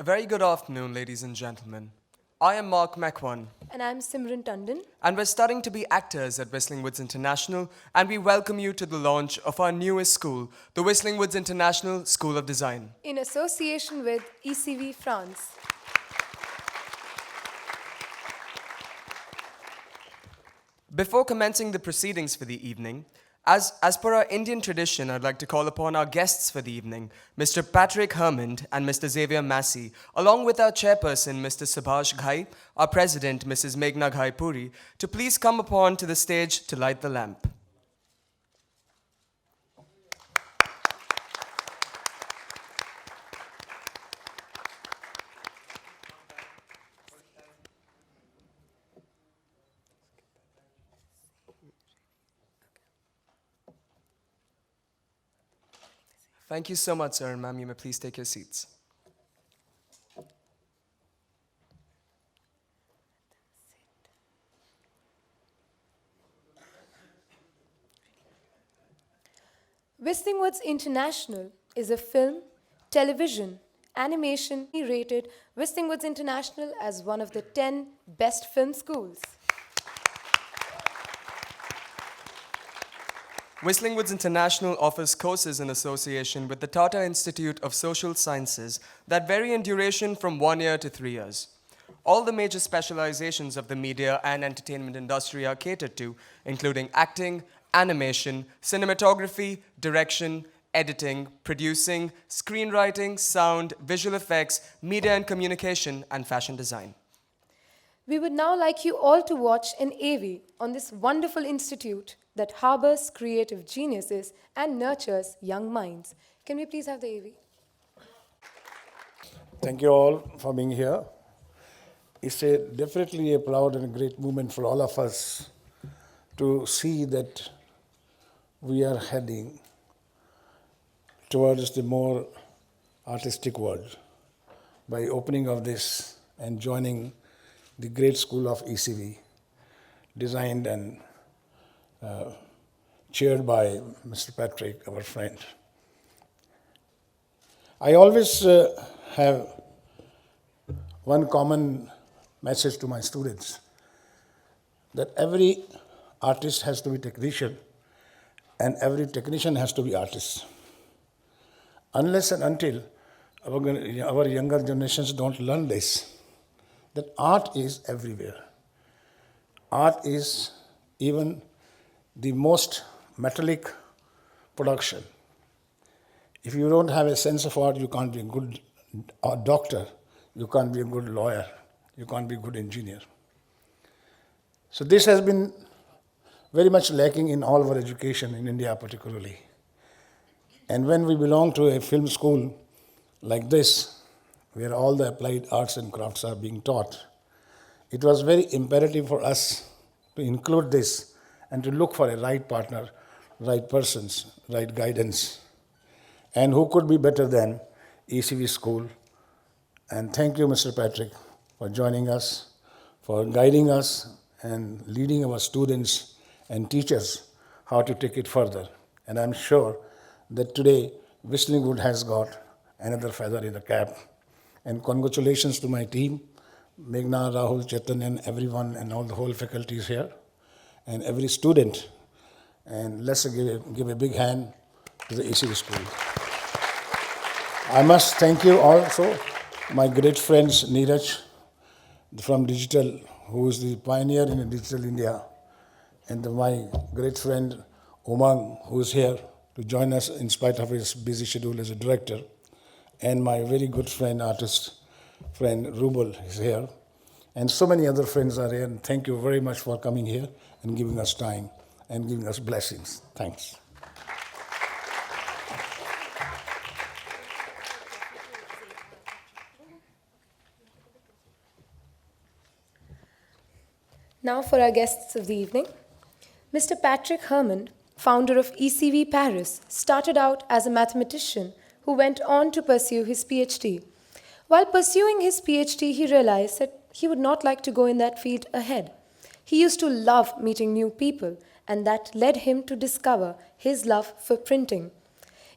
A very good afternoon, ladies and gentlemen. I am Mark Mekwan, And I'm Simran Tandon. and we're studying to be actors at Whistling Woods International, and we welcome you to the launch of our newest school, the Whistling Woods International School of Design. In association with ECV France. Before commencing the proceedings for the evening, as per our Indian tradition, I'd like to call upon our guests for the evening, Mr. Patrick Hermond and Mr. Xavier Massey, along with our chairperson, Mr. Subhash Ghai, our president, Mrs. Meghna Ghai Puri, to please come upon to the stage to light the lamp. Thank you so much, sir, and ma'am, you may please take your seats. Whistling Woods International is a film, television, animation rated Whistling Woods International as one of the 10 best film schools. Whistling Woods International offers courses in association with the Tata Institute of Social Sciences that vary in duration from 1 year to 3 years. All the major specializations of the media and entertainment industry are catered to, including acting, animation, cinematography, direction, editing, producing, screenwriting, sound, visual effects, media and communication, and fashion design. We would now like you all to watch an AV on this wonderful institute that harbors creative geniuses and nurtures young minds. Can we please have the AV? Thank you all for being here. It's definitely a proud and a great moment for all of us to see that we are heading towards the more artistic world by opening of this and joining the great school of ECV, designed and chaired by Mr. Patrick, our friend. I always have one common message to my students, that every artist has to be technician and every technician has to be artist. Unless and until our younger generations don't learn this, that art is everywhere. Art is even the most metallic production. If you don't have a sense of art, you can't be a good doctor, you can't be a good lawyer, you can't be a good engineer. So this has been very much lacking in all our education in India particularly. And when we belong to a film school like this, where all the applied arts and crafts are being taught, it was very imperative for us to include this and to look for a right partner, right persons, right guidance. And who could be better than ECV School? And thank you, Mr. Patrick, for joining us, for guiding us and leading our students and teachers how to take it further. And I'm sure that today Whistling Wood has got another feather in the cap. And congratulations to my team, Meghna, Rahul, Chaitanya, everyone, and all the whole faculty is here, and every student. And let's give a big hand to the ECV School. I must thank you also, my great friends Neeraj from Digital, who is the pioneer in Digital India, and my great friend Umang, who is here to join us in spite of his busy schedule as a director, and my very good friend, artist friend Rubal is here, and so many other friends are here, and thank you very much for coming here and giving us time and giving us blessings. Thanks. Now for our guests of the evening. Mr. Patrick Hermond, founder of ECV Paris, started out as a mathematician who went on to pursue his PhD. While pursuing his PhD, he realized that he would not like to go in that field ahead. He used to love meeting new people, and that led him to discover his love for printing.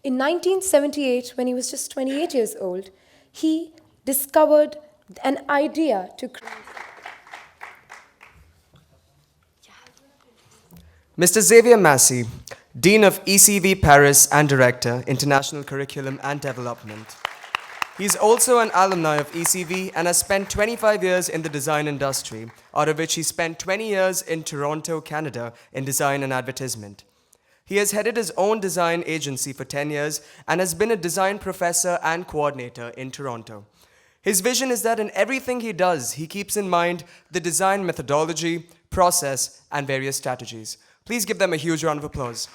In 1978, when he was just 28 years old, he discovered an idea to create. Mr. Xavier Massey, Dean of ECV Paris and Director, International Curriculum and Development. He's also an alumni of ECV and has spent 25 years in the design industry, out of which he spent 20 years in Toronto, Canada, in design and advertisement. He has headed his own design agency for 10 years and has been a design professor and coordinator in Toronto. His vision is that in everything he does, he keeps in mind the design methodology, process, and various strategies. Please give them a huge round of applause.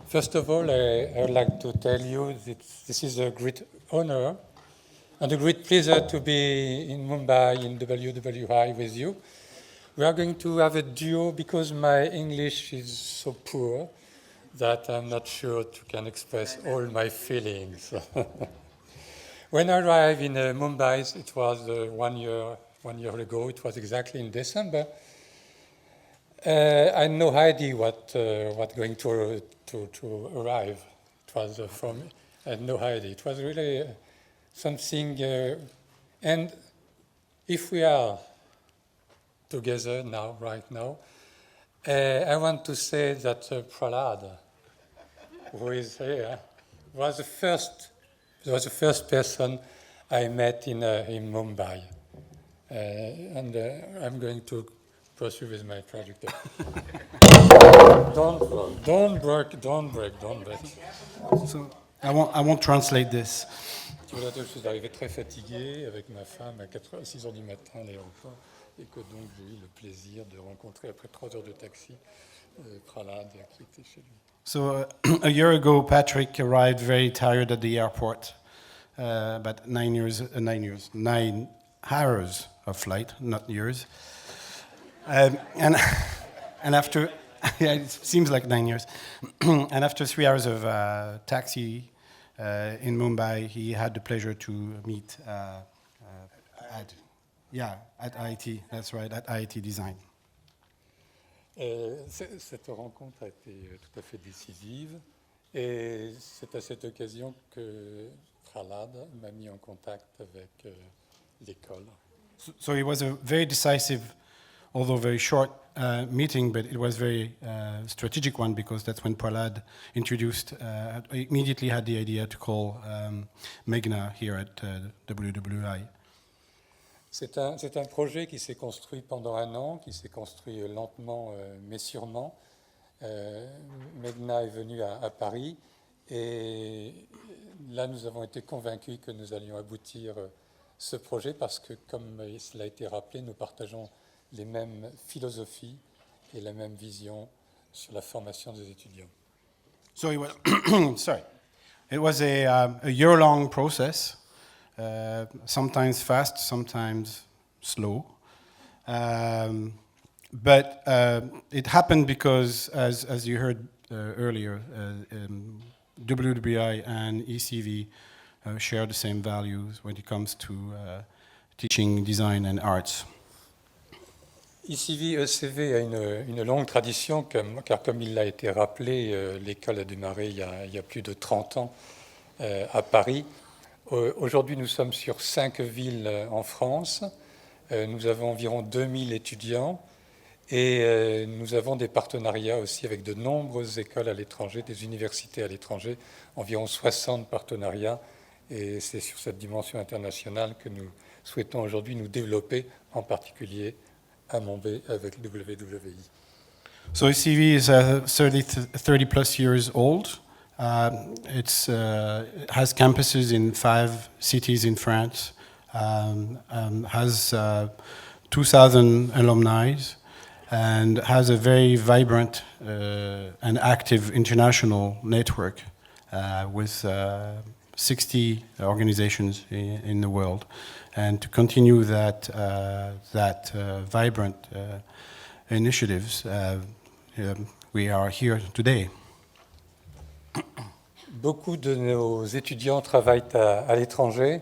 First of all, I would like to tell you that this is a great honor and a great pleasure to be in Mumbai in WWI with you. We are going to have a duo because my English is so poor that I'm not sure to can express all my feelings. When I arrived in Mumbai, it was 1 year ago. It was exactly in December. I had no idea what going to arrive. It was I had no idea. It was really something. And if we are together now, right now, I want to say that Prahlad, who is here, was the first person I met in Mumbai, and I'm going to pursue with my project. Don't break. So I won't translate this. Tu vois, je suis arrivé très fatigué avec ma femme à 6 heures du matin à l'aéroport et que donc j'ai eu le plaisir de rencontrer après 3 heures de taxi Prahlad qui était chez lui. So a year ago, Patrick arrived very tired at the airport. About 9 hours of flight, not years. And after, yeah, it seems like 9 years. And after 3 hours of taxi in Mumbai, he had the pleasure to meet at IIT. That's right, at IIT Design. Cette rencontre a été tout à fait décisive et c'est à cette occasion que Prahlad m'a mis en contact avec l'école. So it was a very decisive, although very short meeting, but it was very strategic one because that's when Prahlad introduced, immediately had the idea to call Meghna here at WWI. C'est un projet qui s'est construit pendant 1 an, qui s'est construit lentement mais sûrement. Meghna est venue à Paris et là nous avons été convaincus que nous allions aboutir ce projet parce que, comme cela a été rappelé, nous partageons les mêmes philosophies et la même vision sur la formation des étudiants. So it was, it was a year-long process, sometimes fast, sometimes slow. But it happened because, as you heard earlier, WWI and ECV share the same values when it comes to teaching design and arts. ICV ECV a une longue tradition, car comme il a été rappelé, l'école a démarré il y a plus de 30 ans à Paris. Aujourd'hui, nous sommes sur 5 villes en France. Nous avons environ 2000 étudiants et nous avons des partenariats aussi avec de nombreuses écoles à l'étranger, des universités à l'étranger, environ 60 partenariats. Et c'est sur cette dimension internationale que nous souhaitons aujourd'hui nous développer, en particulier à Mumbai avec WWE. So ECV is 30 plus years old. It has campuses in 5 cities in France, has 2,000 alumni, and has a very vibrant and active international network with 60 organizations in the world. And to continue that vibrant initiatives, we are here today. Beaucoup de nos étudiants travaillent à l'étranger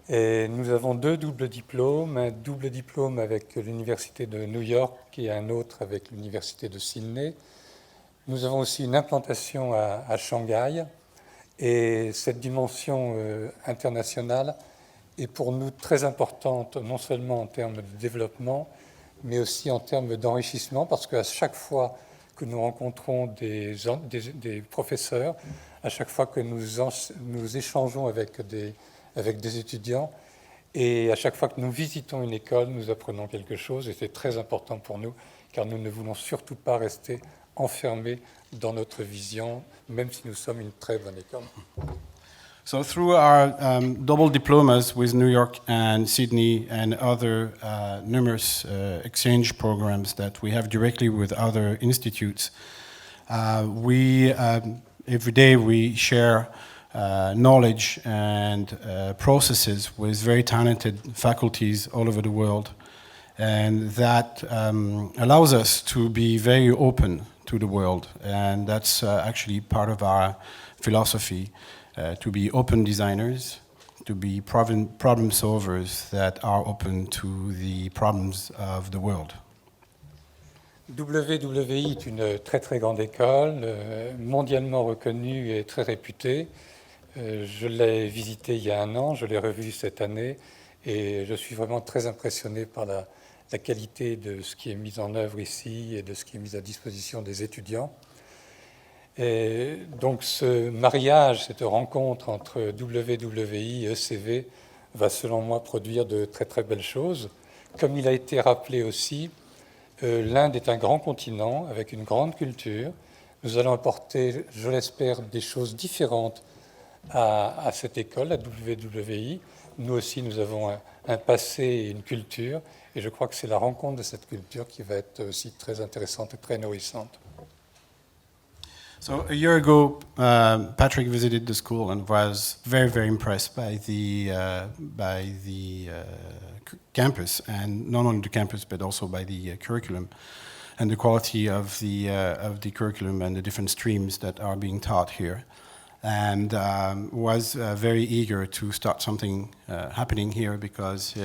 et nous avons 2 doubles diplômes, un double diplôme avec l'Université de New York et un autre avec l'Université de Sydney. Nous avons aussi une implantation à Shanghai et cette dimension internationale est pour nous très importante, non seulement en termes de développement, mais aussi en termes d'enrichissement, parce qu'à chaque fois que nous rencontrons des professeurs, à chaque fois que nous échangeons avec des étudiants, et à chaque fois que nous visitons une école, nous apprenons quelque chose, et c'est très important pour nous, car nous ne voulons surtout pas rester enfermés dans notre vision, même si nous sommes une très bonne école. So through our double diplomas with New York and Sydney and other numerous exchange programs that we have directly with other institutes, every day we share knowledge and processes with very talented faculties all over the world. And that allows us to be very open to the world. And that's actually part of our philosophy. To be open designers, to be problem solvers that are open to the problems of the world. WWI est une très très grande école, mondialement reconnue et très réputée. Je l'ai visitée il y a 1 an, je l'ai revue cette année et je suis vraiment très impressionné par la qualité de ce qui est mis en œuvre ici et de ce qui est mis à disposition des étudiants. Et donc ce mariage, cette rencontre entre WWI et ECV va selon moi produire de très très belles choses. Comme il a été rappelé aussi, l'Inde est un grand continent avec une grande culture. Nous allons apporter, je l'espère, des choses différentes à cette école, à WWI. Nous aussi, nous avons un passé et une culture, et je crois que c'est la rencontre de cette culture qui va être aussi très intéressante et très nourrissante. So a year ago, Patrick visited the school and was very, very impressed by the campus, and not only the campus but also by the curriculum and the quality of the curriculum and the different streams that are being taught here, and was very eager to start something happening here because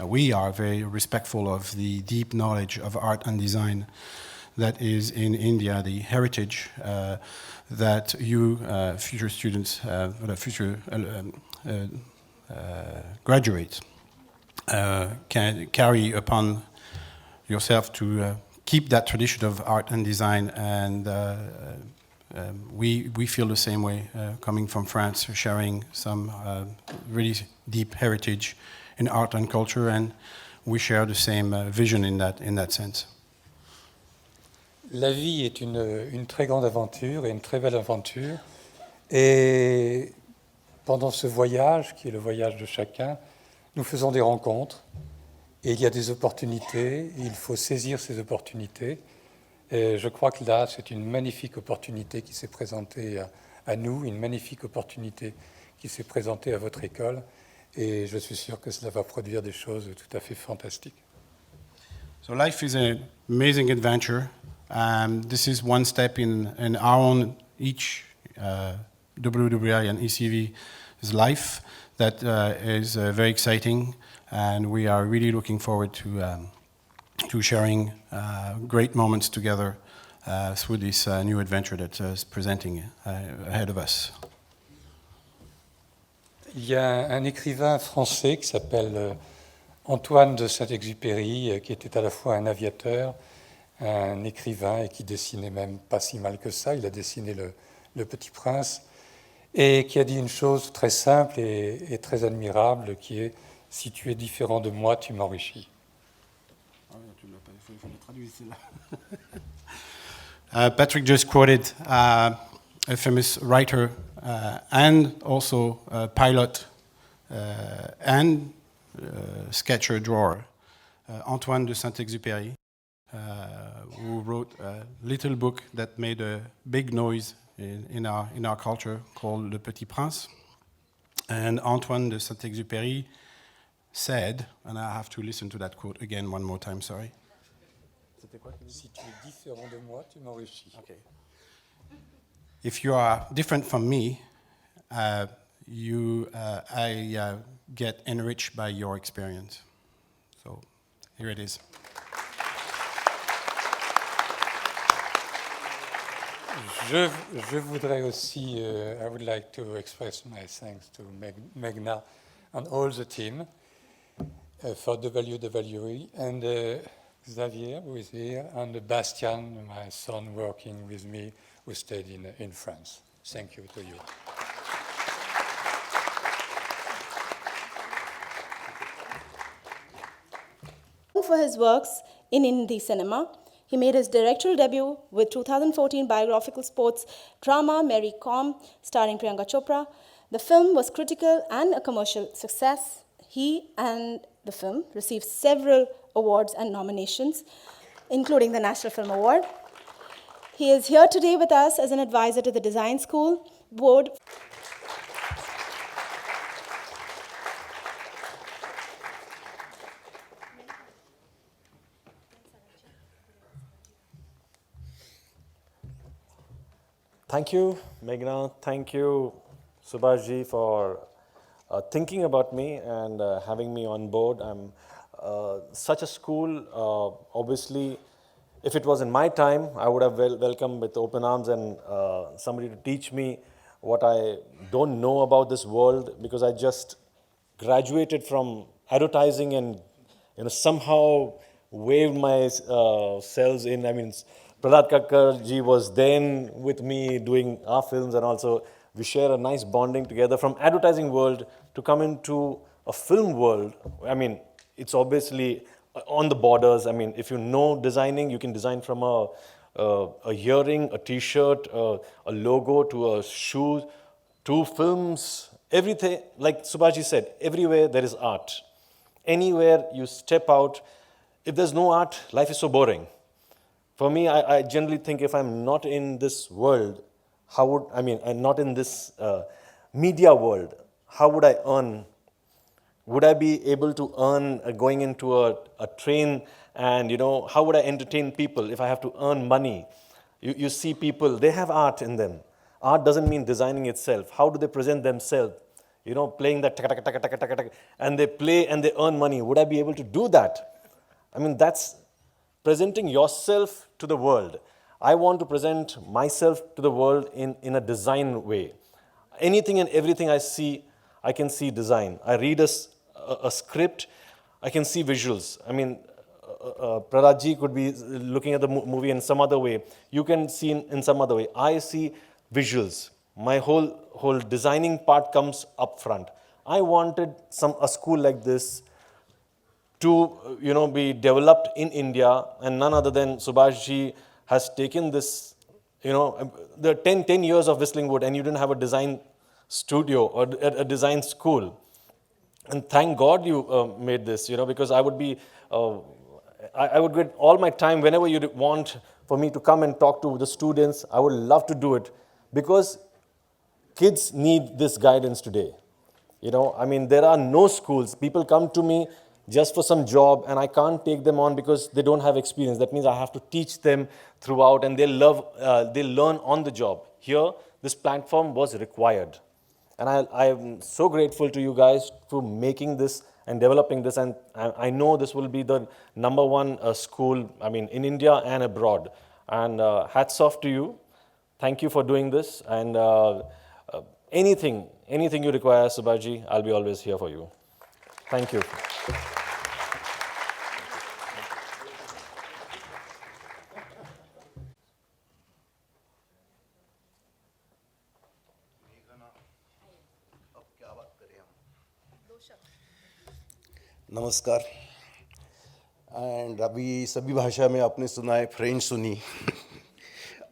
we are very respectful of the deep knowledge of art and design that is in India, the heritage that you future students, future graduates can carry upon yourself to keep that tradition of art and design. And we feel the same way coming from France, sharing some really deep heritage in art and culture, and we share the same vision in that sense. La vie est une très grande aventure et une très belle aventure. Et pendant ce voyage, qui est le voyage de chacun, nous faisons des rencontres. Et il y a des opportunités. Et il faut saisir ces opportunités. Et je crois que là, c'est une magnifique opportunité qui s'est présentée à nous, une magnifique opportunité qui s'est présentée à votre école. Et je suis sûr que cela va produire des choses tout à fait fantastiques. So life is an amazing adventure. This is one step in our own, each WWI and ECV's life that is very exciting, and we are really looking forward to sharing great moments together through this new adventure that is presenting ahead of us. Il y a un écrivain français qui s'appelle Antoine de Saint-Exupéry, qui était à la fois un aviateur, un écrivain et qui dessinait même pas si mal que ça. Il a dessiné le Petit Prince et qui a dit une chose très simple et très admirable qui est « Si tu es différent de moi, tu m'enrichis ». Patrick just quoted a famous writer and also a pilot and sketcher drawer, Antoine de Saint-Exupéry, who wrote a little book that made a big noise in our culture called Le Petit Prince. And Antoine de Saint-Exupéry said, and I have to listen to that quote again one more time, sorry. Si tu es différent de moi, tu m'enrichis. Okay. If you are different from me, I get enriched by your experience. So here it is. Je voudrais aussi, I would like to express my thanks to Meghna and all the team for WWE and Xavier, who is here, and Bastien, my son, working with me, who stayed in France. Thank you to you. For his works in Hindi cinema, he made his directorial debut with 2014 biographical sports drama Mary Kom, starring Priyanka Chopra. The film was critical and a commercial success. He and the film received several awards and nominations, including the National Film Award. He is here today with us as an advisor to the Design School Board. Thank you, Meghna. Thank you, Subhash Ji, for thinking about me and having me on board. I'm such a school. Obviously, if it was in my time, I would have welcomed with open arms and somebody to teach me what I don't know about this world, because I just graduated from advertising and somehow waved my selves in. I mean, Prahlad Kakkar ji was then with me doing our films, and also we share a nice bonding together from advertising world to come into a film world. I mean, it's obviously on the borders. I mean, if you know designing, you can design from a earring, a t-shirt, a logo, to a shoe, to films, everything. Like Subhash ji said, everywhere there is art. Anywhere you step out, if there's no art, life is so boring. For me, I generally think if I'm not in this world, I'm not in this media world, how would I earn? Would I be able to earn going into a train, and how would I entertain people if I have to earn money? You see people, they have art in them. Art doesn't mean designing itself. How do they present themselves? Playing that taka taka taka taka taka taka, and they play and they earn money. Would I be able to do that? I mean, that's presenting yourself to the world. I want to present myself to the world in a design way. Anything and everything I see, I can see design. I read a script, I can see visuals. I mean, Prahlad ji could be looking at the movie in some other way. You can see in some other way. I see visuals. My whole designing part comes up front. I wanted a school like this to be developed in India, and none other than Subhash ji has taken this, the 10 years of Whistling Wood, and you didn't have a design studio or a design school. And thank God you made this, because I would be, I would get all my time whenever you want for me to come and talk to the students. I would love to do it, because kids need this guidance today. I mean, there are no schools. People come to me just for some job, and I can't take them on because they don't have experience. That means I have to teach them throughout, and they'll learn on the job. Here, this platform was required. And I am so grateful to you guys for making this and developing this, and I know this will be the #1 school, I mean, in India and abroad. And hats off to you. Thank you for doing this, and anything you require, Subhaji, I'll be always here for you. Thank you. नमस्कार and अभी सभी भाषा में आपने सुना है, French सुनी,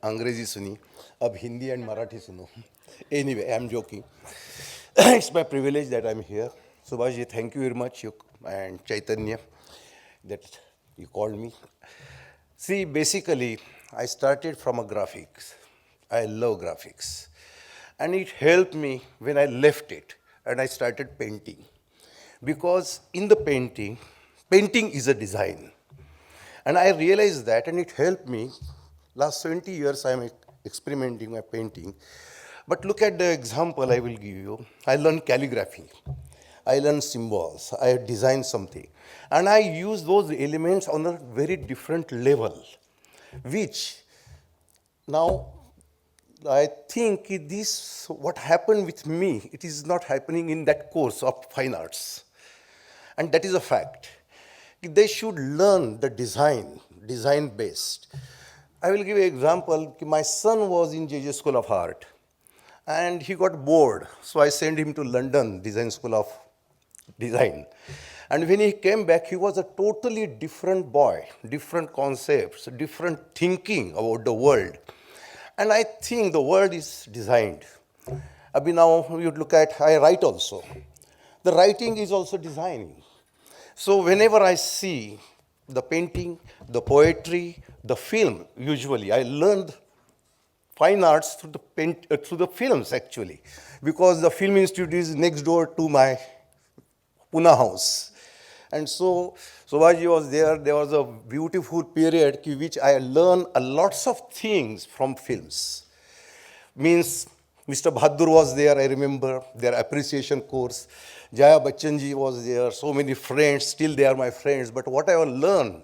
अंग्रेजी सुनी, अब हिंदी एंड मराठी सुनो. Anyway, I am joking. It's my privilege that I am here. Subhash ji, thank you very much, and Chaitanya, that you called me. See, basically, I started from a graphics. I love graphics. And it helped me when I left it and I started painting. Because in the painting is a design. And I realized that, and it helped me. Last 20 years I am experimenting my painting. But look at the example I will give you. I learned calligraphy. I learned symbols. I designed something. And I use those elements on a very different level, which now I think this, what happened with me, it is not happening in that course of fine arts. And that is a fact. They should learn the design based. I will give you an example. My son was in JJ School of Art and he got bored. So I sent him to London Design School of Design. And when he came back, he was a totally different boy, different concepts, different thinking about the world. And I think the world is designed. Abhi now you look at, I write also. The writing is also designing. So whenever I see the painting, the poetry, the film, usually I learned fine arts through the films actually, because the film institute is next door to my Pune house. And so Subhaji was there. There was a beautiful period in which I learned a lots of things from films. Means Mr. Bahadur was there, I remember, their appreciation course. Jaya Bachchan ji was there, so many friends, still they are my friends. But what I will learn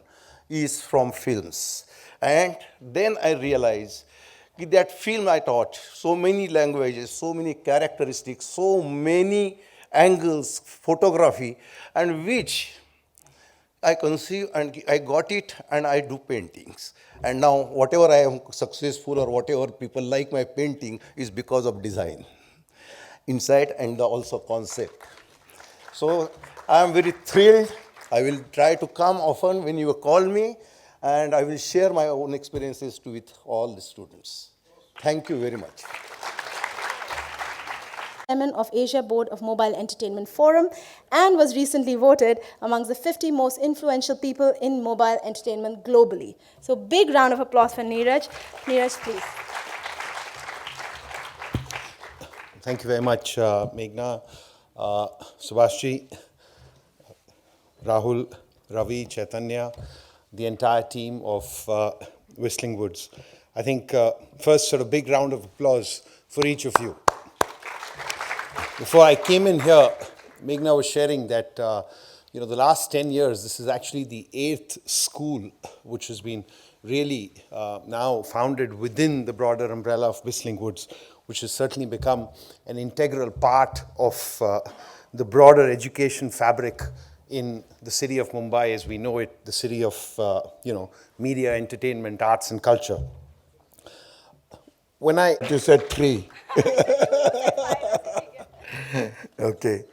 is from films. And then I realized that film I taught, so many languages, so many characteristics, so many angles, photography, and which I conceive and I got it and I do paintings. And now whatever I am successful or whatever people like my painting is because of design, inside and also concept. So I am very thrilled. I will try to come often when you call me, and I will share my own experiences with all the students. Thank you very much. Chairman of Asia Board of Mobile Entertainment Forum, and was recently voted amongst the 50 most influential people in mobile entertainment globally. So big round of applause for Neeraj. Neeraj, please. Thank you very much, Meghna, Subhash, Rahul, Ravi, Chaitanya, the entire team of Whistling Woods. I think first sort of big round of applause for each of you. Before I came in here, Meghna was sharing that the last 10 years, this is actually the 8th school which has been really now founded within the broader umbrella of Whistling Woods, which has certainly become an integral part of the broader education fabric in the city of Mumbai as we know it, the city of media, entertainment, arts and culture. When you said 3. Okay.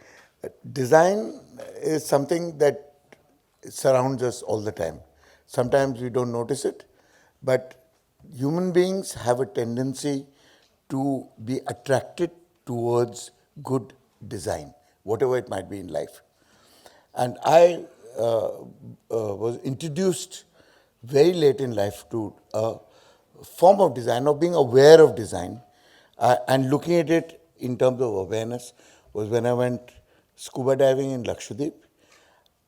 Design is something that surrounds us all the time. Sometimes we don't notice it, but human beings have a tendency to be attracted towards good design, whatever it might be in life. And I was introduced very late in life to a form of design, of being aware of design and looking at it in terms of awareness, was when I went scuba diving in Lakshadweep,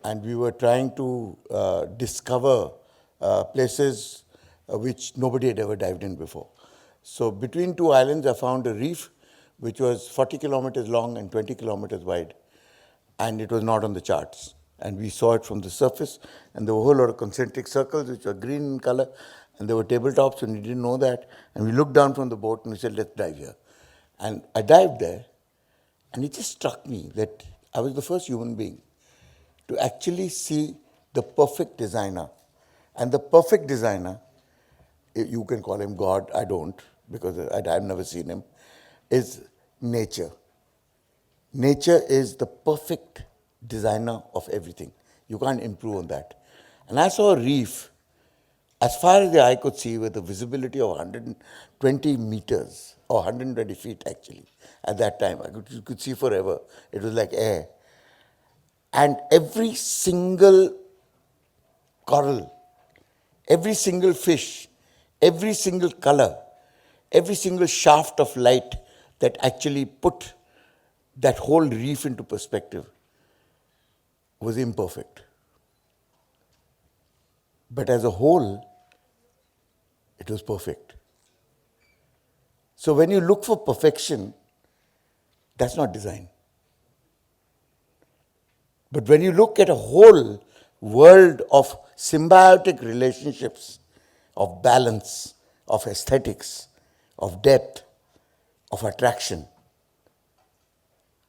and we were trying to discover places which nobody had ever dived in before. So between two islands, I found a reef which was 40 kilometers long and 20 kilometers wide, and it was not on the charts. And we saw it from the surface, and there were a whole lot of concentric circles which were green in color, and there were tabletops, and we didn't know that. And we looked down from the boat and we said, let's dive here. And I dived there, and it just struck me that I was the first human being to actually see the perfect designer. And the perfect designer, you can call him God, I don't, because I've never seen him, is nature. Nature is the perfect designer of everything. You can't improve on that. And I saw a reef as far as the eye could see with a visibility of 120 meters, or 120 feet actually, at that time. You could see forever. It was like air. And every single coral, every single fish, every single color, every single shaft of light that actually put that whole reef into perspective was imperfect. But as a whole, it was perfect. So when you look for perfection, that's not design. But when you look at a whole world of symbiotic relationships, of balance, of aesthetics, of depth, of attraction,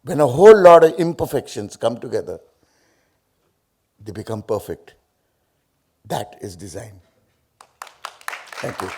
when a whole lot of imperfections come together, they become perfect. That is design. Thank you.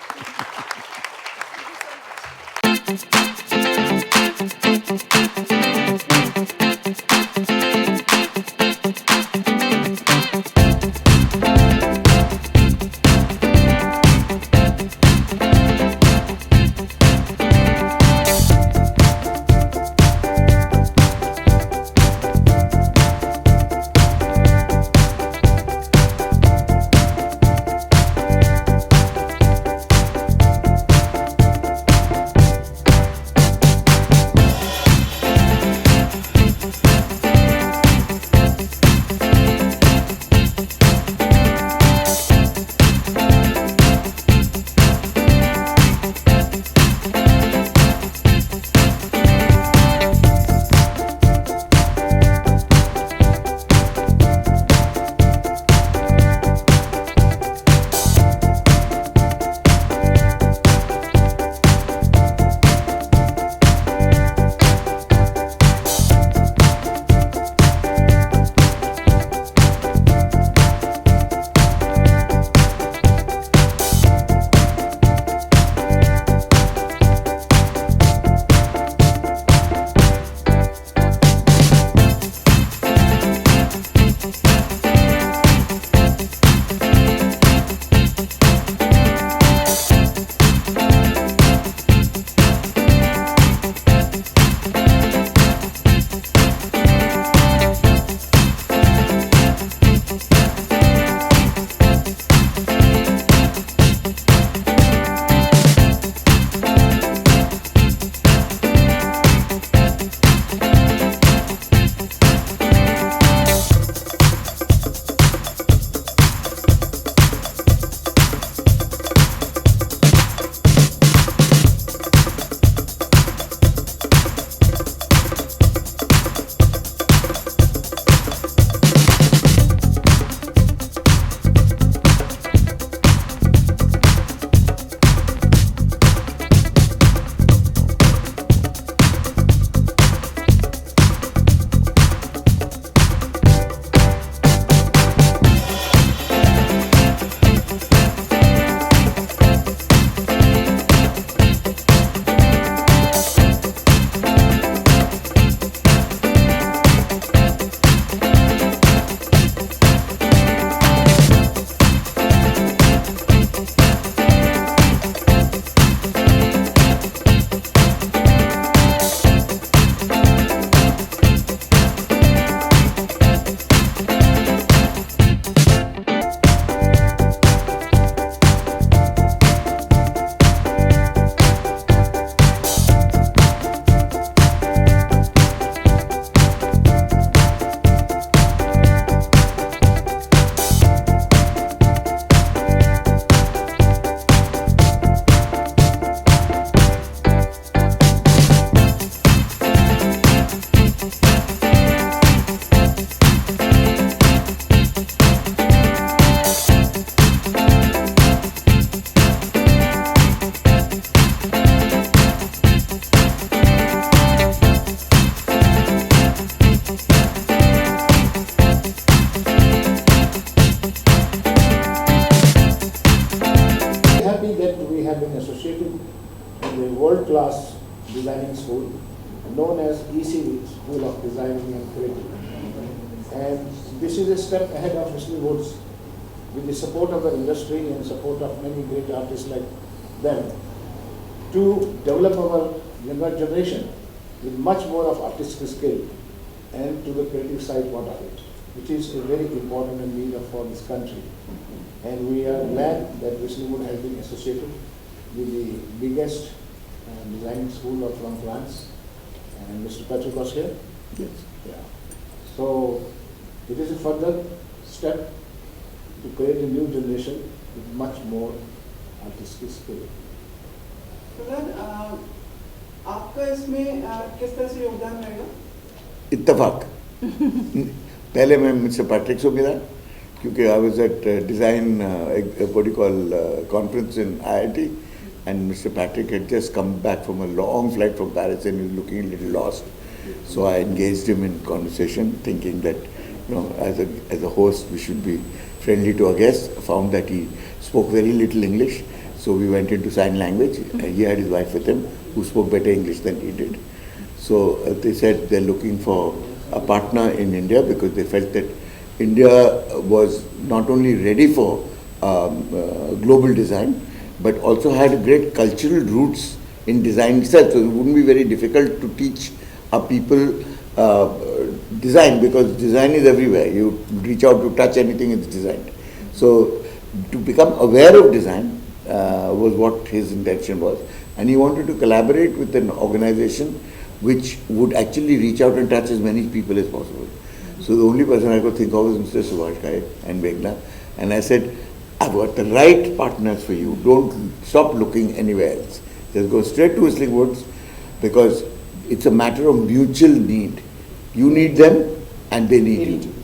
school known as ECV, School of Designing and Creativity. And this is a step ahead of Wesley Woods with the support of the industry and support of many great artists like them to develop our younger generation with much more of artistic skill and to the creative side part of it, which is a very important and need for this country. And we are glad that Wesley Wood has been associated with the biggest design school from France, and Mr. Patrick was here. Yes. Yeah. So it is a further step to create a new generation with much more artistic skill. Sir आपका इसमें किस तरह से योगदान रहेगा? इत्तेफाक पहले मैं मिस्टर पैट्रिक से मिला क्योंकि I was at design what you call conference in IIT and Mr. Patrick had just come back from a long flight from Paris and he was looking a little lost. So I engaged him in conversation thinking that, you know, as a host we should be friendly to our guests. Found that he spoke very little English, so we went into sign language. He had his wife with him who spoke better English than he did. So they said they're looking for a partner in India because they felt that India was not only ready for global design but also had great cultural roots in design itself. So it wouldn't be very difficult to teach our people design because design is everywhere. You reach out to touch anything, it's designed. So to become aware of design was what his intention was. And he wanted to collaborate with an organization which would actually reach out and touch as many people as possible. So the only person I could think of was Mr. Subhash Ghai and Meghna. And I said, I've got the right partners for you. Don't stop looking anywhere else. Just go straight to Whistling Woods because it's a matter of mutual need. You need them and they need you.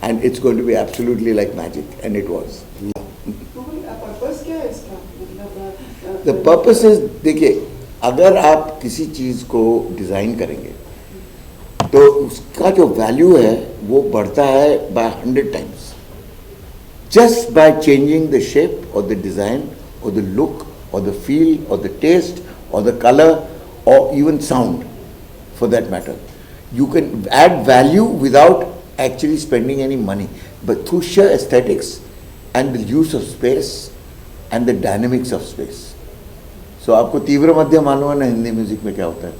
And it's going to be absolutely like magic. And it was. Purpose क्या है इसका? मतलब The purpose is, देखिए, अगर आप किसी चीज़ को design करेंगे तो उसका जो वैल्यू है वो बढ़ता है by 100 times. Just by changing the shape or the design or the look or the feel or the taste or the color or even sound for that matter. You can add value without actually spending any money, but through sheer aesthetics and the use of space and the dynamics of space. So आपको तीव्र मध्यम मालूम है ना Hindi music में क्या होता है?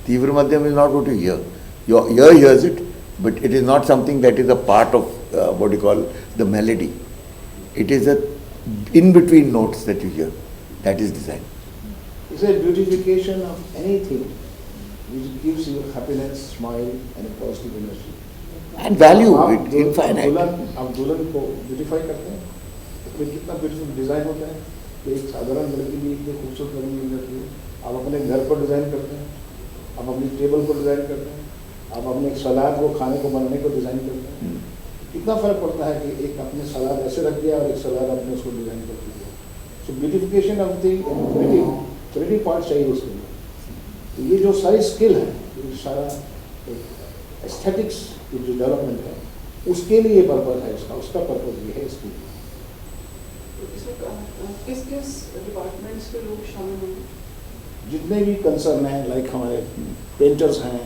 तीव्र मध्यम is not what you hear. Your ear hears it, but it is not something that is a part of what you call the melody. It is a in-between notes that you hear. That is design. It's a beautification of anything which gives you happiness, smile and a positive energy. And value, आप infinite. आप दुल्हन को beautify करते हैं तो फिर कितना beautiful design होता है कि एक साधारण लड़की भी इतनी खूबसूरत लगने मिल जाती है. आप अपने घर को डिज़ाइन करते हैं, आप अपनी टेबल को डिज़ाइन करते हैं, आप अपने एक सलाद को खाने को बनाने को डिज़ाइन करते हैं. कितना फ़र्क पड़ता है कि एक अपने सलाद ऐसे रख दिया और एक सलाद आपने उसको डिज़ाइन कर दिया. So beautification of the creative part चाहिए उसके लिए. तो ये जो सारी स्किल है, ये सारा एस्थेटिक्स की जो डेवलपमेंट है, उसके लिए पर्पज़ है इसका, उसका पर्पज़ ये है इसके लिए. किस किस डिपार्टमेंट्स के लोग शामिल होंगे? जितने भी कंसर्न हैं, लाइक हमारे पेंटर्स हैं,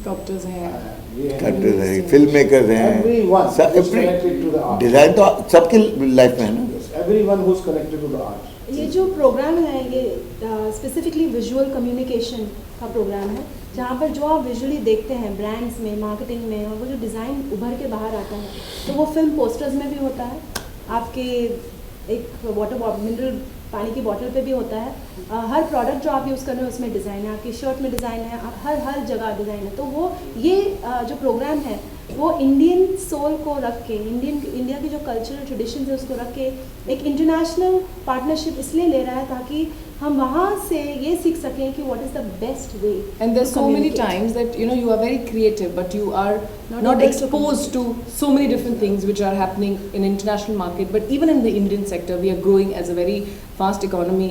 स्कल्पटर्स हैं, Sculptors हैं, फिल्म मेकर्स हैं, everyone who's connected to the art. Design तो सबकी लाइफ में है ना. Yes, everyone who's connected to the art. ये जो प्रोग्राम है ये स्पेसिफिकली विजुअल कम्युनिकेशन का प्रोग्राम है जहाँ पर जो आप विजुअली देखते हैं ब्रांड्स में, मार्केटिंग में, और वो जो डिज़ाइन उभर के बाहर आता है तो वो फिल्म पोस्टर्स में भी होता है, आपके एक वाटर मिनरल पानी की बॉटल पे भी होता है, हर प्रोडक्ट जो आप यूज़ कर रहे हैं उसमें डिज़ाइन है, आपकी शर्ट में डिज़ाइन है, हर जगह डिज़ाइन है. तो वो ये जो प्रोग्राम है वो इंडियन सोल को रख के, इंडिया की जो कल्चरल ट्रेडिशन है उसको रख के एक इंटरनेशनल पार्टनरशिप इसलिए ले रहा है ताकि हम वहाँ से ये सीख सकें कि what is the best way. And there's to so many communicate. times that you are very creative, but you are not able to exposed to so many different things which are happening in international market. But even in the Indian sector, we are growing as a very fast economy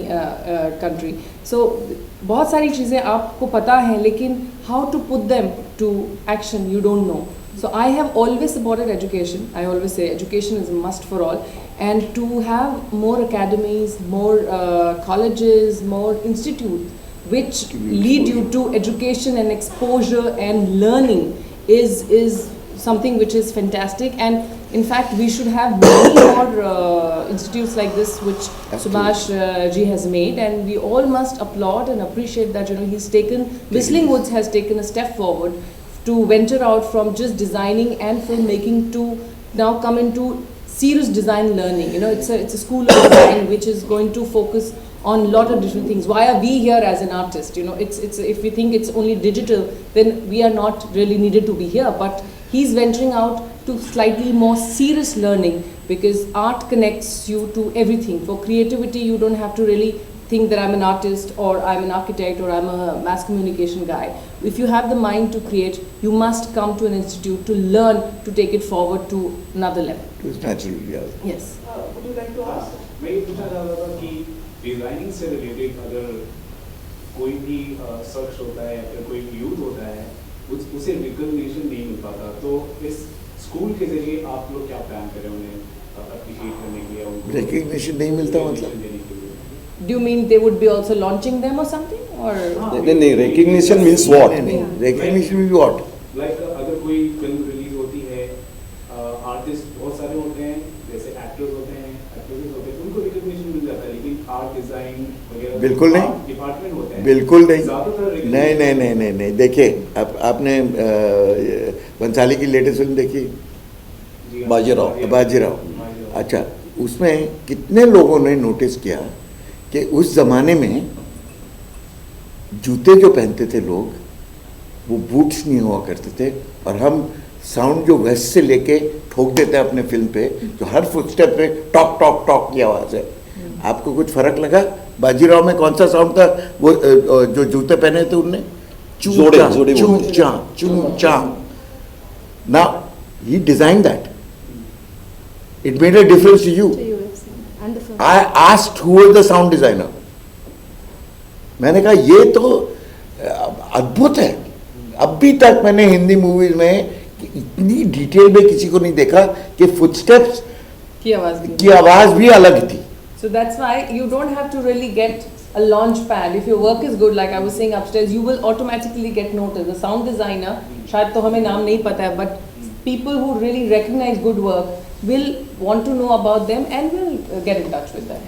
country. So बहुत सारी चीज़ें आपको पता हैं, लेकिन how to put them to action you don't know. So I have always supported education. I always say education is a must for all. And to have more academies, more colleges, more institutes which lead you to education and exposure and learning is something which is fantastic. And in fact, we should have many more institutes like this, which Subhash ji has made, and we all must applaud and appreciate that, you know, he's taken, Whistling Woods has taken a step forward to venture out from just designing and filmmaking to now come into serious design learning. You know, it's a school of design which is going to focus on a lot of different things. Why are we here as an artist? You know, it's if we think it's only digital, then we are not really needed to be here. But he's venturing out to slightly more serious learning, because art connects you to everything. For creativity, you don't have to really think that I'm an artist or I'm an architect or I'm a mass communication guy. If you have the mind to create, you must come to an institute to learn to take it forward to another level. It's natural, yeah. Yes. Would you like to ask? मैं ये पूछना चाह रहा था कि designing से related अगर कोई भी शख्स होता है या फिर कोई यूथ होता है उसे रिकॉग्निशन नहीं मिल पाता, तो इस स्कूल के जरिए आप लोग क्या प्लान करें उन्हें अप्रिशिएट करने के लिए? Recognition नहीं मिलता मतलब? Do you mean they would be also launching them or something? Or नहीं, recognition means what? Recognition means what? Like अगर कोई फिल्म रिलीज होती है, आर्टिस्ट बहुत सारे होते हैं, जैसे एक्टर्स होते हैं, एक्ट्रेसेस होते हैं, उनको रिकॉग्निशन मिल जाता है, लेकिन आर्ट डिजाइन वगैरह बिल्कुल नहीं, डिपार्टमेंट होते हैं, बिल्कुल नहीं, नहीं। देखिए, आपने बंसाली की लेटेस्ट फिल्म देखी, बाजीराव। अच्छा, उसमें कितने लोगों ने नोटिस किया कि उस जमाने में जूते जो पहनते थे लोग, वो बूट्स नहीं हुआ करते थे, और हम साउंड जो वेस्ट से लेके ठोक देते हैं अपने फिल्म पे, जो हर फुटस्टेप पे टॉक टॉक टॉक की आवाज़ है। आपको कुछ फर्क लगा? बाजीराव में कौन सा साउंड था? वो जो जूते पहने थे उनने, चूचा। Now he designed that. It made a difference to you. And the film. I asked who was the sound designer. मैंने कहा ये तो अद्भुत है। अभी तक मैंने हिंदी मूवीज में इतनी डिटेल में किसी को नहीं देखा कि फुटस्टेप्स की आवाज भी अलग थी। So that's why you don't have to really get a launch pad. If your work is good, like I was saying upstairs, you will automatically get noticed. The sound designer, शायद तो हमें नाम नहीं पता है, but people who really recognize good work will want to know about them and will get in touch with them.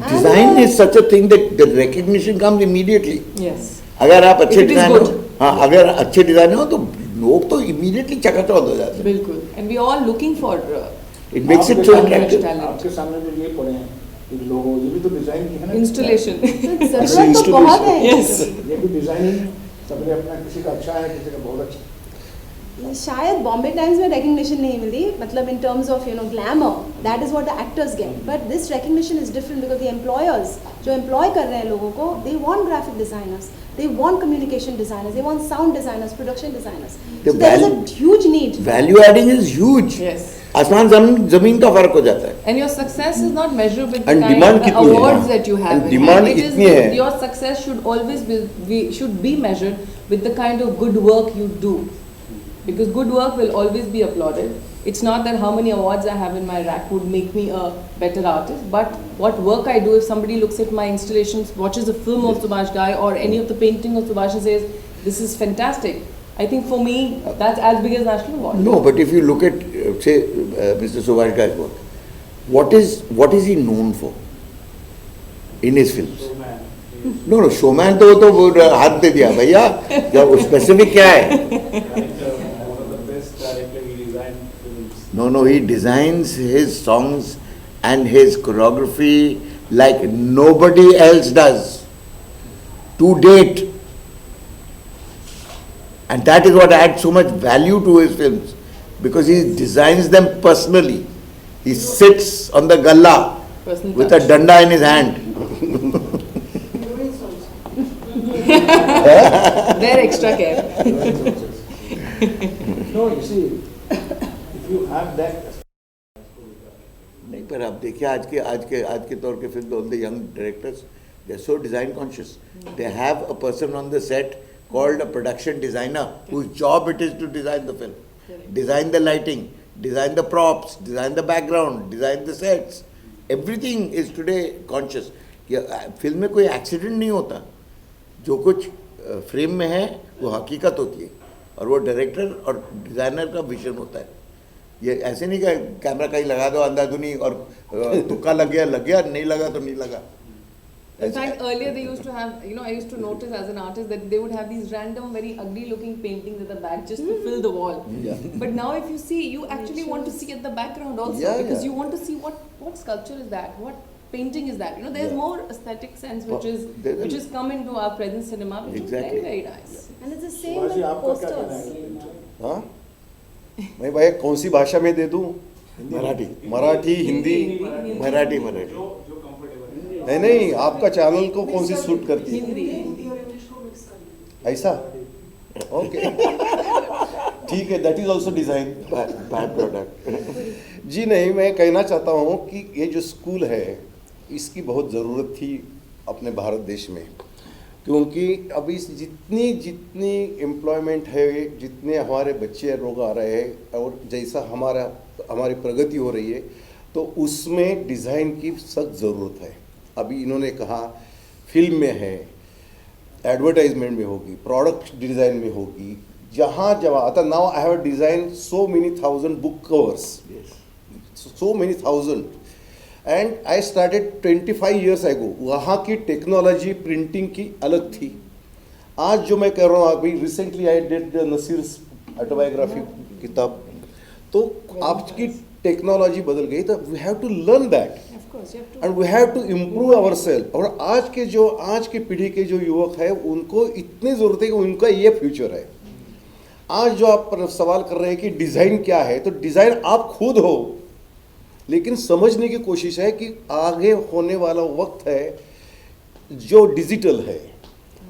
Design is such a thing that the recognition comes immediately. Yes. अगर आप अच्छे designer हो, हाँ, अगर अच्छे designer हो तो लोग तो immediately चकाचौंध हो जाते हैं। बिल्कुल. And we all looking for it makes it so attractive. आपके सामने जो ये पड़े हैं, ये लोगो, ये भी तो डिजाइन की है ना? Installation. जरूरत तो बहुत है। Yes. ये भी डिजाइनिंग सबने अपना, किसी का अच्छा है, किसी का बहुत अच्छा। शायद बॉम्बे टाइम्स में recognition नहीं मिली, मतलब in terms of glamour, that is what the actors get. But this recognition is different because the employers जो employ कर रहे हैं लोगों को, they want graphic designers, they want communication designers, they want sound designers, production designers. So there is a huge need. Value adding is huge. Yes. आसमान जमीन का फर्क हो जाता है। And your success is not measured with the And kind demand of कितनी है? awards that you have. And demand It is इतनी है। your success should always should be measured with the kind of good work you do. Because good work will always be applauded. It's not that how many awards I have in my rack would make me a better artist, but what work I do. If somebody looks at my installations, watches a film of Subhash Ghai or any of the painting of Subhash and says, this is fantastic, I think for me, that's as big as national award. No, but if you look at, say, Mr. Subhash Ghai's work, what is he known for in his films? No, showman तो हाथ दे दिया भैया, क्या specific क्या है? No, he designs his songs and his choreography like nobody else does to date. And that is what adds so much value to his films, because he designs them personally. He sits on the galla with a danda in his hand. Their extra care. No, you see, if you have that. नहीं, पर आप देखिए आज के तौर के film, all the young directors, they are so design conscious. They have a person on the set called a production designer whose job it is to design the film, design the lighting, design the props, design the background, design the sets. Everything is today conscious. Film में कोई accident नहीं होता, जो कुछ frame में है वो हकीकत होती है और वो डायरेक्टर और डिज़ाइनर का विजन होता है। ये ऐसे नहीं कि कैमरा कहीं लगा दो अंधाधुनी और तुक्का लग गया, नहीं लगा तो नहीं लगा। In fact, earlier they used to have, I used to notice as an artist that they would have these random, very ugly looking paintings at the back just to fill the wall. Yeah. But now if you see, you actually want to see at the background also, because you want to see what sculpture is that, what painting is that. There's more aesthetic sense which is come into our present cinema, which is very, very nice. And it's the same with posters. हाँ, मैं भाई कौन सी भाषा में दे दूँ? मराठी, हिंदी, मराठी। नहीं, आपका channel को कौन सी सूट करती है? ऐसा? ओके, ठीक है, that is also design by product. जी नहीं, मैं कहना चाहता हूँ कि ये जो स्कूल है इसकी बहुत ज़रूरत थी अपने भारत देश में, क्योंकि अभी जितनी एम्प्लॉयमेंट है, जितने हमारे बच्चे लोग आ रहे हैं और जैसा हमारी प्रगति हो रही है, तो उसमें डिज़ाइन की सख्त ज़रूरत है। अभी इन्होंने कहा फिल्म में है, एडवर्टाइजमेंट में होगी, प्रोडक्ट डिज़ाइन में होगी, जहाँ आता now I have design so many thousand book covers, so many thousand, and I started 25 years ago। वहाँ की टेक्नोलॉजी प्रिंटिंग की अलग थी। आज जो मैं कर रहा हूँ, अभी recently I did Naseer autobiography किताब, तो आपकी टेक्नोलॉजी बदल गई, तो we have to learn that and we have to improve our self. और आज की पीढ़ी के जो युवक है उनको इतनी ज़रूरत है कि उनका ये फ्यूचर है। आज जो आप सवाल कर रहे हैं कि डिज़ाइन क्या है, तो डिज़ाइन आप खुद हो, लेकिन समझने की कोशिश है कि आगे होने वाला वक्त है जो डिजिटल है,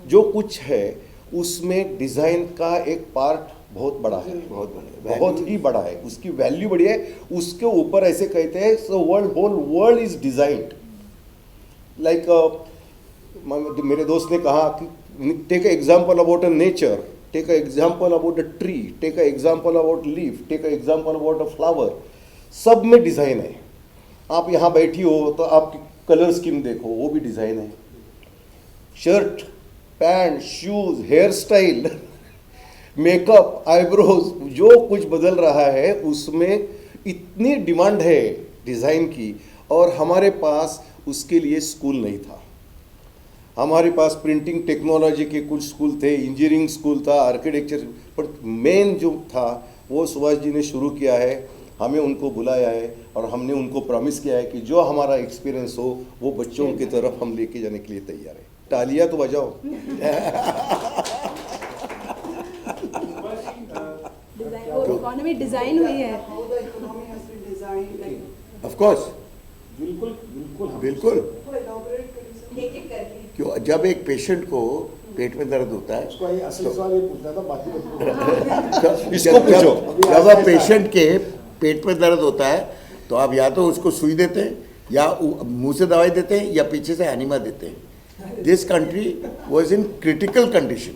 जो कुछ है उसमें डिज़ाइन का एक पार्ट बहुत बड़ा है, बहुत ही बड़ा है, उसकी वैल्यू बड़ी है। उसके ऊपर ऐसे कहते हैं so whole world is designed like, मेरे दोस्त ने कहा कि take example about a nature, take example about a tree, take example about leaf, take example about a flower, सब में डिज़ाइन है। आप यहाँ बैठी हो तो आपकी कलर स्कीम देखो, वो भी डिज़ाइन है। Shirt, pant, shoes, hair style, makeup, eyebrows, जो कुछ बदल रहा है उसमें इतनी डिमांड है डिज़ाइन की, और हमारे पास उसके लिए स्कूल नहीं था। हमारे पास प्रिंटिंग टेक्नोलॉजी के कुछ स्कूल थे, इंजीनियरिंग स्कूल था, आर्किटेक्चर, पर मेन जो था वो सुभाष जी ने शुरू किया है। हमें उनको बुलाया है और हमने उनको प्रॉमिस किया है कि जो हमारा एक्सपीरियंस हो वो बच्चों की तरफ हम लेके जाने के लिए तैयार है। तालियां तो बजाओ। इकोनॉमी डिजाइन हुई है। ऑफ कोर्स, बिल्कुल। क्यों, जब एक पेशेंट को पेट में दर्द होता है, जब पेशेंट के पेट में दर्द होता है तो आप या तो उसको सुई देते हैं, या मुंह से दवाई देते हैं, या पीछे से एनिमा देते हैं। This country was in critical condition,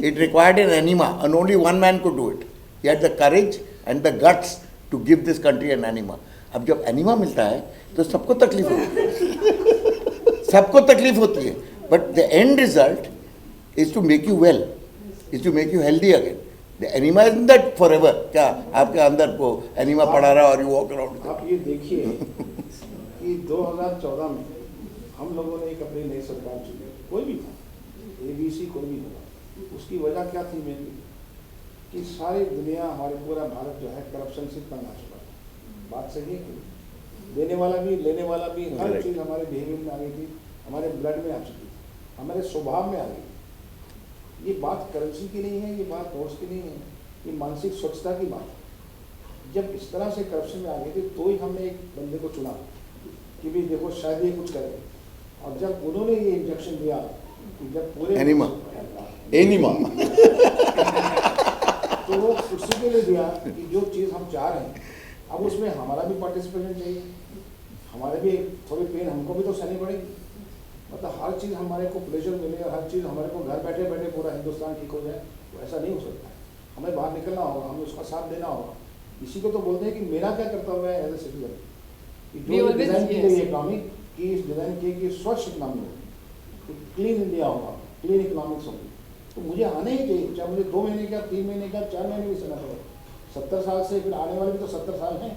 it required an enema and only one man could do it. He had the courage and the guts to give this country an enema. अब जब enema मिलता है तो सबको तकलीफ होती है, सबको तकलीफ होती है, but the end result is to make you well, is to make you healthy again. The enema isn't that forever. क्या आपके अंदर को एनिमा पड़ा रहा और you walk around. आप ये देखिए कि 2014 में हम लोगों ने एक अपनी नई सरकार चुनी, कोई भी था, ABC कोई भी था। उसकी वजह क्या थी मेनली, कि सारी दुनिया, हमारे पूरा भारत जो है करप्शन से तंग आ चुका था। बात सही है कि देने वाला भी, लेने वाला भी, हर चीज़ हमारे बिहेवियर में आ गई थी, हमारे ब्लड में आ चुकी थी, हमारे स्वभाव में आ गई। ये बात करेंसी की नहीं है, ये बात नोट्स की नहीं है, ये मानसिक स्वच्छता की बात है। जब इस तरह से करप्शन में आ गए थे तो ही हमने एक बंदे को चुना कि भी देखो शायद ये कुछ करे, और जब उन्होंने ये इंजेक्शन दिया कि जब पूरे एनिमा तो वो उसी के लिए दिया कि जो चीज़ हम चाह रहे हैं, अब उसमें हमारा भी पार्टिसिपेशन चाहिए, हमारे भी थोड़ी पेन हमको भी तो सहनी पड़ेगी। मतलब हर चीज़ हमारे को प्लेजर मिले और हर चीज़ हमारे को घर बैठे बैठे पूरा हिंदुस्तान ठीक हो जाए, तो ऐसा नहीं हो सकता है। हमें बाहर निकलना होगा, हमें उसका साथ देना होगा। इसी को तो बोलते हैं कि मेरा क्या कर्तव्य है एज ए सिटीजन, कि जो डिज़ाइन की गई इकोनॉमी की, इस डिज़ाइन की कि स्वच्छ इकोनॉमी हो, क्लीन इंडिया होगा, क्लीन इकोनॉमिक्स होगी, तो मुझे आना ही चाहिए, चाहे मुझे 2 महीने का, 3 महीने का, 4 महीने भी सहना पड़े। 70 साल से फिर आने वाले भी तो 70 साल हैं।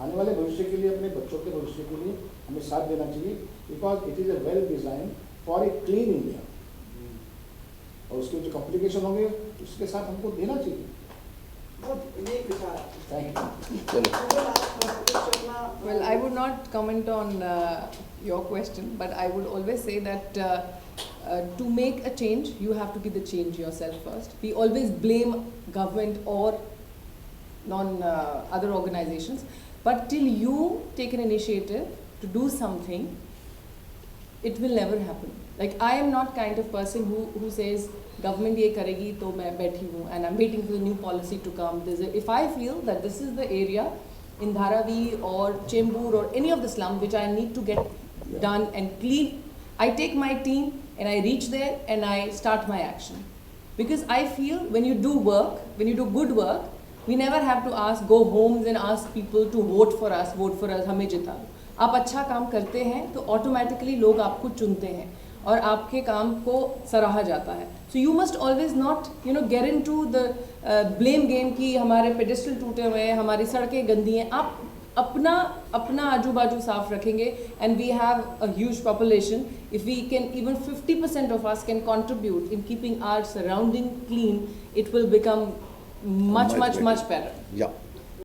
आने वाले भविष्य के लिए, अपने बच्चों के भविष्य के लिए हमें साथ देना चाहिए, because it is a well design for a clean India. और उसके जो कॉम्प्लिकेशन होंगे उसके साथ हमको देना चाहिए। Thank you. Well, I would not comment on your question, but I would always say that to make a change, you have to be the change yourself first. We always blame government or other organizations, but till you take an initiative to do something, it will never happen. Like, I am not kind of person who says government ye karegi to main बैठी हूँ and I'm waiting for the new policy to come. If I feel that this is the area in Dharavi or Chembur or any of the slum which I need to get done and clean, I take my team and I reach there and I start my action. Because I feel when you do work, when you do good work, we never have to go homes and ask people to vote for us, हमें जिता दो। आप अच्छा काम करते हैं तो automatically लोग आपको चुनते हैं और आपके काम को सराहा जाता है। So you must always not get into the blame game कि हमारे पेडिस्टल टूटे हुए हैं, हमारी सड़कें गंदी हैं। आप अपना आजू बाजू साफ रखेंगे and we have a huge population. If we can even 50% of us can contribute in keeping our surrounding clean, it will become much better. Yeah.